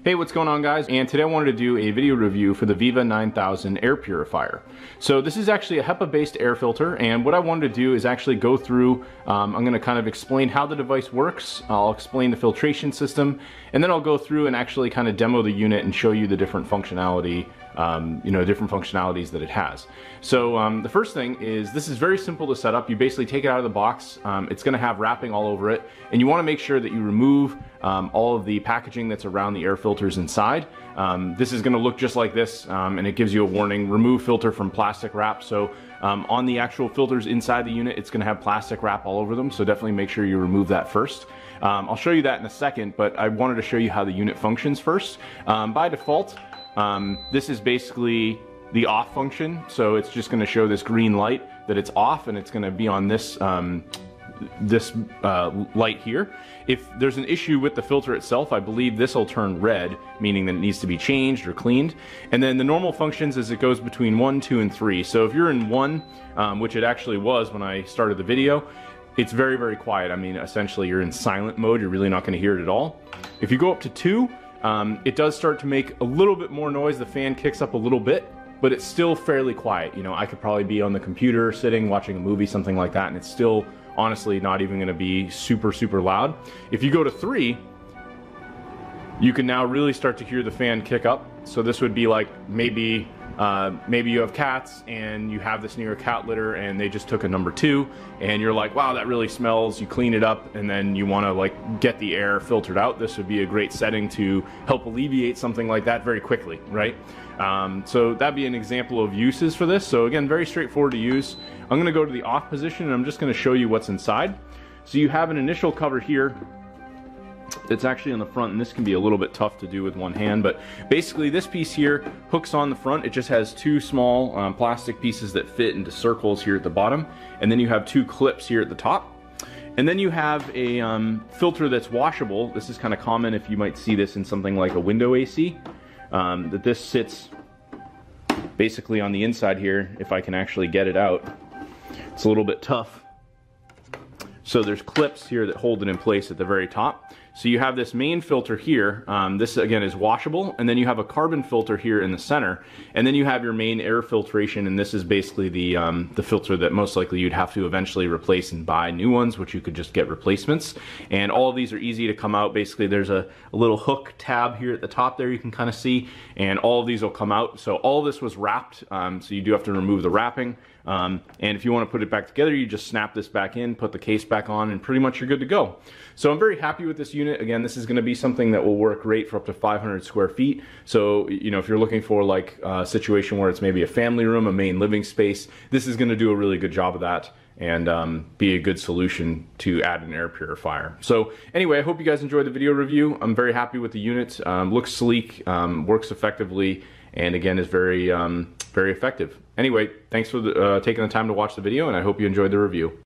Hey, what's going on, guys? And today I wanted to do a video review for the VEVA 9000 air purifier. So this is actually a HEPA based air filter, and what I wanted to do is actually go through, I'm going to kind of explain how the device works, I'll explain the filtration system, and then I'll go through and actually kind of demo the unit and show you the different functionality, different functionalities that it has. So the first thing is, this is very simple to set up. You basically take it out of the box, it's going to have wrapping all over it, and you want to make sure that you remove all of the packaging that's around the air filters inside. This is going to look just like this, and it gives you a warning: remove filter from plastic wrap. So on the actual filters inside the unit, it's going to have plastic wrap all over them, so definitely make sure you remove that first. I'll show you that in a second, but I wanted to show you how the unit functions first. By default, this is basically the off function, so it's just going to show this green light that it's off, and it's going to be on this light here. If there's an issue with the filter itself, I believe this will turn red, meaning that it needs to be changed or cleaned. And then the normal functions is it goes between 1, 2, and 3. So if you're in 1, which it actually was when I started the video, it's very, very quiet. I mean, essentially you're in silent mode. You're really not going to hear it at all. If you go up to 2, it does start to make a little bit more noise. The fan kicks up a little bit, but it's still fairly quiet. You know, I could probably be on the computer sitting watching a movie, something like that, and it's still honestly not even going to be super, super loud. If you go to 3, you can now really start to hear the fan kick up. So this would be like maybe you have cats and you have this near a cat litter and they just took a number 2, and you're like, wow, that really smells. You clean it up and then you want to like get the air filtered out. This would be a great setting to help alleviate something like that very quickly, right? So that'd be an example of uses for this. So again, very straightforward to use. I'm going to go to the off position and I'm just going to show you what's inside. So you have an initial cover here. It's actually on the front, and this can be a little bit tough to do with one hand, but basically this piece here hooks on the front. It just has 2 small plastic pieces that fit into circles here at the bottom, and then you have 2 clips here at the top. And then you have a filter that's washable. This is kind of common if you might see this in something like a window AC, that this sits basically on the inside here. If I can actually get it out, it's a little bit tough. So there's clips here that hold it in place at the very top. So you have this main filter here. This again is washable, and then you have a carbon filter here in the center, and then you have your main air filtration, and this is basically the filter that most likely you'd have to eventually replace and buy new ones, which you could just get replacements. And all of these are easy to come out. Basically there's a little hook tab here at the top there you can kind of see, and all of these will come out. So all of this was wrapped, so you do have to remove the wrapping. And if you want to put it back together, you just snap this back in, put the case back on, and pretty much you're good to go. So I'm very happy with this unit. Again, this is going to be something that will work great for up to 500 square feet. So, you know, if you're looking for like a situation where it's maybe a family room, a main living space, this is going to do a really good job of that, and be a good solution to add an air purifier. So anyway, I hope you guys enjoyed the video review. I'm very happy with the unit. Looks sleek, works effectively, and again is very, very effective. Anyway, thanks for taking the time to watch the video, and I hope you enjoyed the review.